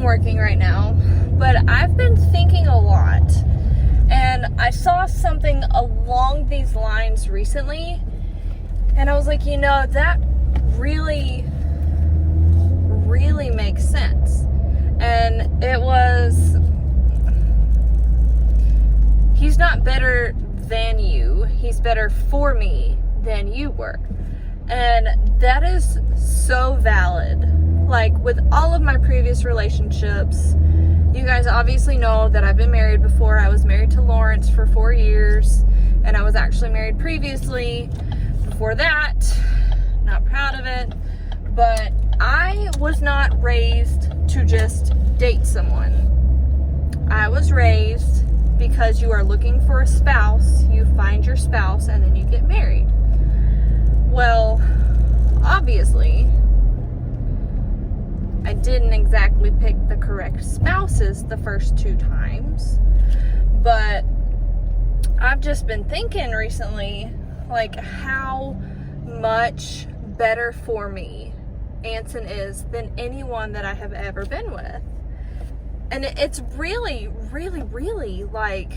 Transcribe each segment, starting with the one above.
working right now, but I've been thinking a lot, and I saw something along these lines recently, and I was like, that really makes sense. And it was, he's not better than you, he's better for me than you were. And that is so valid. Like, with all of my previous relationships, you guys obviously know that I've been married before. I was married to Lawrence for 4 years, and I was actually married previously before that. Not proud of it, but I was not raised to just date someone. I was raised because you are looking for a spouse, you find your spouse, and then you get married. Well, obviously, I didn't exactly pick the correct spouses the first 2 times, but I've just been thinking recently, like, how much better for me Anson is than anyone that I have ever been with. And it's really, like,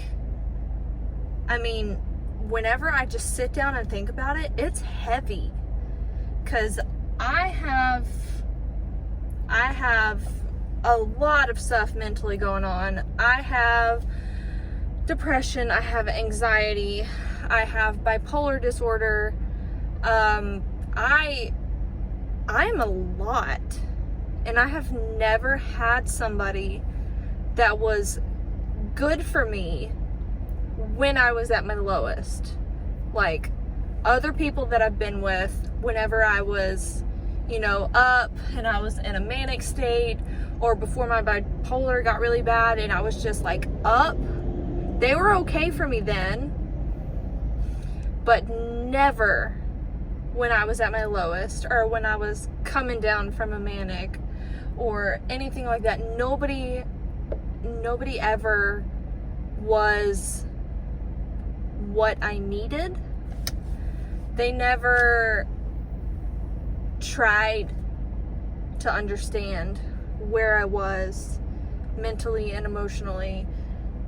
I mean, whenever I just sit down and think about it, it's heavy. Because I have a lot of stuff mentally going on. I have depression, I have anxiety, I have bipolar disorder. I'm a lot. And I have never had somebody that was good for me when I was at my lowest. Like, other people that I've been with, whenever I was, up and I was in a manic state, or before my bipolar got really bad and I was just like up, they were okay for me then, but never when I was at my lowest, or when I was coming down from a manic or anything like that. Nobody ever was what I needed. They never tried to understand where I was mentally and emotionally.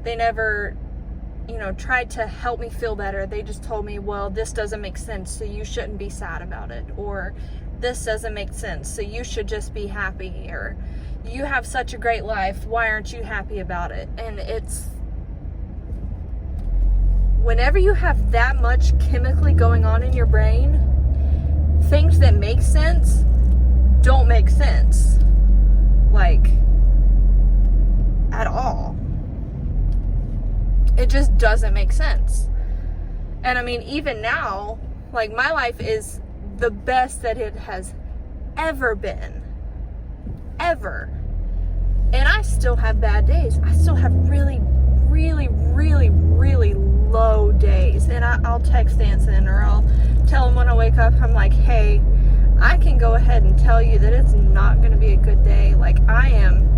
They never, tried to help me feel better. They just told me, well, this doesn't make sense, so you shouldn't be sad about it. Or this doesn't make sense, so you should just be happy. Or you have such a great life, why aren't you happy about it? And it's, whenever you have that much chemically going on in your brain, things that make sense don't make sense. Like, at all. It just doesn't make sense. And I mean, even now, like, my life is the best that it has ever been. Ever. And I still have bad days. I still have really low days. And I'll text Anson, or I'll tell him when I wake up, I'm like, hey, I can go ahead and tell you that it's not going to be a good day. Like, I am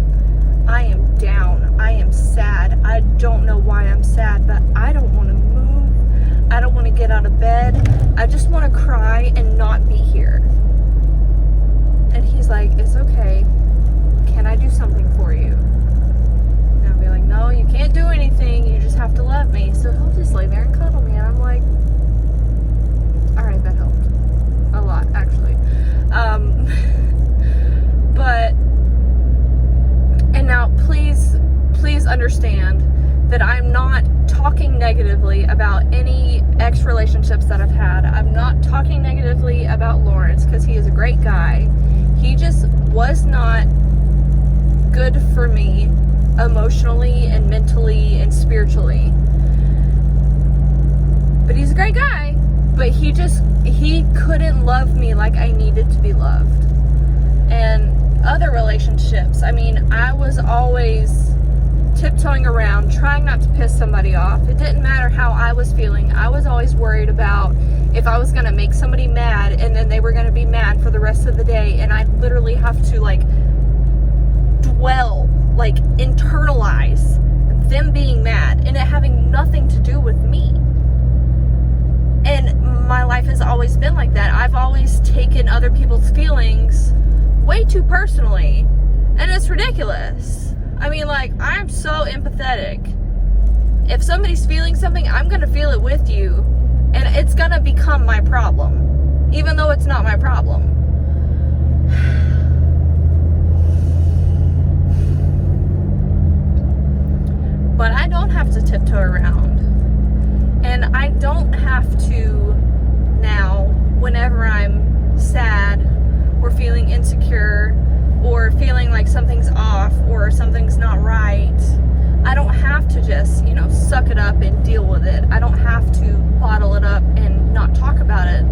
down. I am sad. I don't know why I'm sad, but I don't want to move. I don't want to get out of bed. I just want to cry and not be here. And he's like, it's okay. Can I do something for you? And I'll be like, no, you can't do anything. You just have to love me. So he'll just lay there and cuddle me. And I'm like, all right, that helped. A lot, actually. But, and now please understand that I'm not talking negatively about any ex-relationships that I've had. I'm not talking negatively about Lawrence, because he is a great guy. He just was not good for me emotionally and mentally and spiritually. But he's a great guy. But he couldn't love me like I needed to be loved. And other relationships, I mean, I was always tiptoeing around, trying not to piss somebody off. It didn't matter how I was feeling. I was always worried about if I was going to make somebody mad, and then they were going to be mad for the rest of the day, and I'd literally have to, like, dwell, like, internalize them being mad, and it having nothing to do with me. And my life has always been like that. I've always taken other people's feelings way too personally, And it's ridiculous. I mean, like, I'm so empathetic. If somebody's feeling something, I'm gonna feel it with you, and it's gonna become my problem, even though it's not my problem. But I don't have to tiptoe around, and I don't have to now, whenever I'm sad or feeling insecure or feeling like something's off or something's not right, I don't have to just, suck it up and deal with it. I don't have to bottle it up and not talk about it.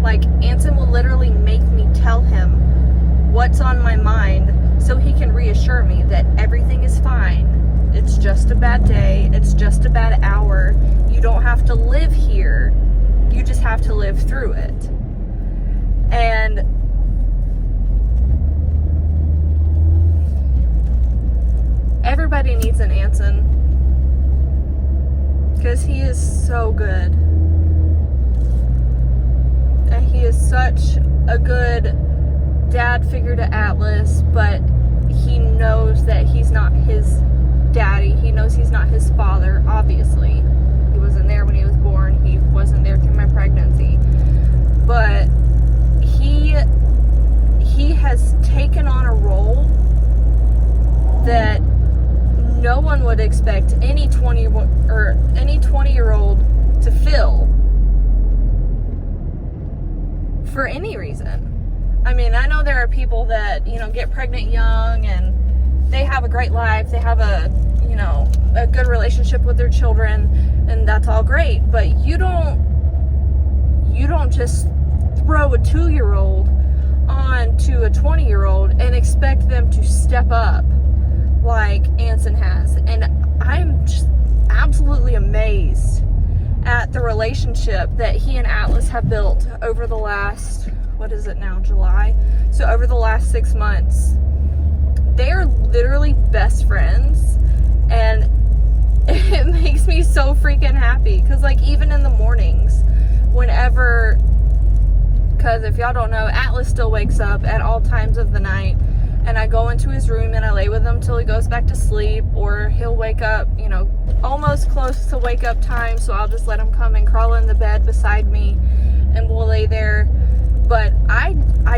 Like, Anson will literally make me tell him what's on my mind so he can reassure me that everything is fine. It's just a bad day. It's just a bad hour. You don't have to live here. You just have to live through it. And everybody needs an Anson, because he is so good. And he is such a good dad figure to Atlas, but he knows that he's not his daddy. He knows he's not his father, obviously. He wasn't there when he was born. He wasn't there through my pregnancy. But he has taken on a role that no one would expect any 20-year-old to fill for any reason. I mean, I know there are people that, get pregnant young and they have a great life. They have a good relationship with their children, and that's all great. But you don't just throw a 2-year-old onto a 20-year-old and expect them to step up like Anson has. And I'm just absolutely amazed at the relationship that he and Atlas have built over the last, what is it now, July? So over the last 6 months. They are literally best friends, and it makes me so freaking happy. Because, like, even in the mornings, because if y'all don't know, Atlas still wakes up at all times of the night, and I go into his room and I lay with him till he goes back to sleep, or he'll wake up, almost close to wake up time, so I'll just let him come and crawl in the bed beside me, and we'll lay there. But I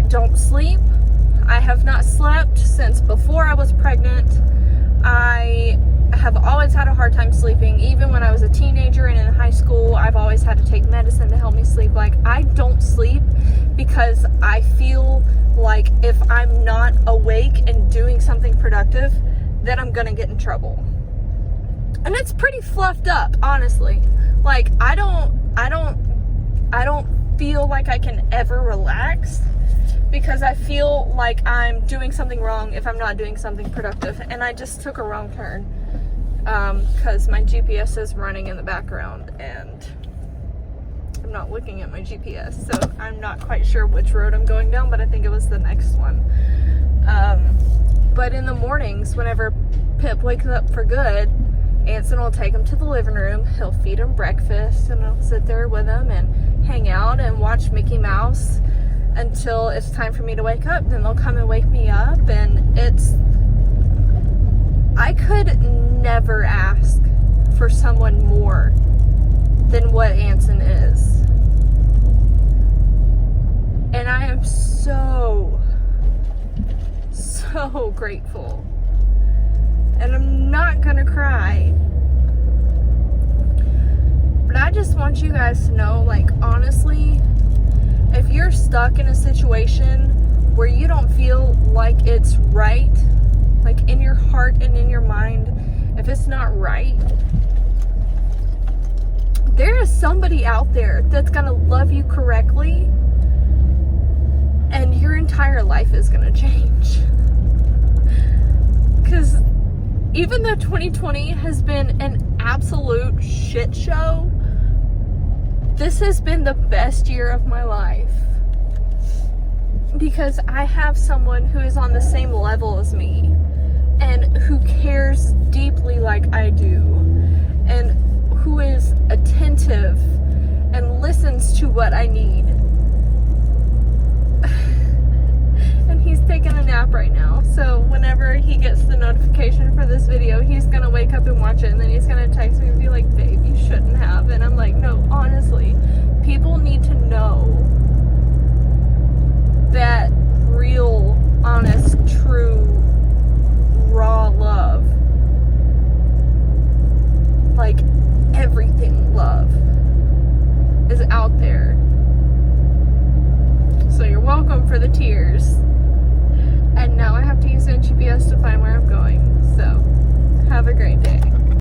don't sleep. I have not slept since before I was pregnant. I have always had a hard time sleeping. Even when I was a teenager and in high school, I've always had to take medicine to help me sleep. Like, I don't sleep because I feel like if I'm not awake and doing something productive, then I'm gonna get in trouble. And it's pretty fluffed up, honestly. Like, I don't feel like I can ever relax, because I feel like I'm doing something wrong if I'm not doing something productive. And I just took a wrong turn because my GPS is running in the background and I'm not looking at my GPS, so I'm not quite sure which road I'm going down, but I think it was the next one. But in the mornings, whenever Pip wakes up for good, Anson will take him to the living room. He'll feed him breakfast, and I'll sit there with him and hang out and watch Mickey Mouse until it's time for me to wake up. Then they'll come and wake me up, and I could never ask for someone more than what Anson is. And I am so grateful. And I'm not gonna cry. But I just want you guys to know, like, honestly, if you're stuck in a situation where you don't feel like it's right, like in your heart and in your mind, if it's not right, there is somebody out there that's gonna love you correctly, and your entire life is gonna change. Because even though 2020 has been an absolute shit show, this has been the best year of my life. Because I have someone who is on the same level as me, and who cares deeply like I do, and who is attentive and listens to what I need. And he's taking a nap right now, so whenever he gets the notification for this video, he's gonna wake up and watch it, and then he's gonna text me and be like, babe, you shouldn't have. And I'm like, no, honestly, people need to know that real, honest, true, raw love, like everything love, is out there. So you're welcome for the tears. And now I have to use the GPS to find where I'm going. So, have a great day.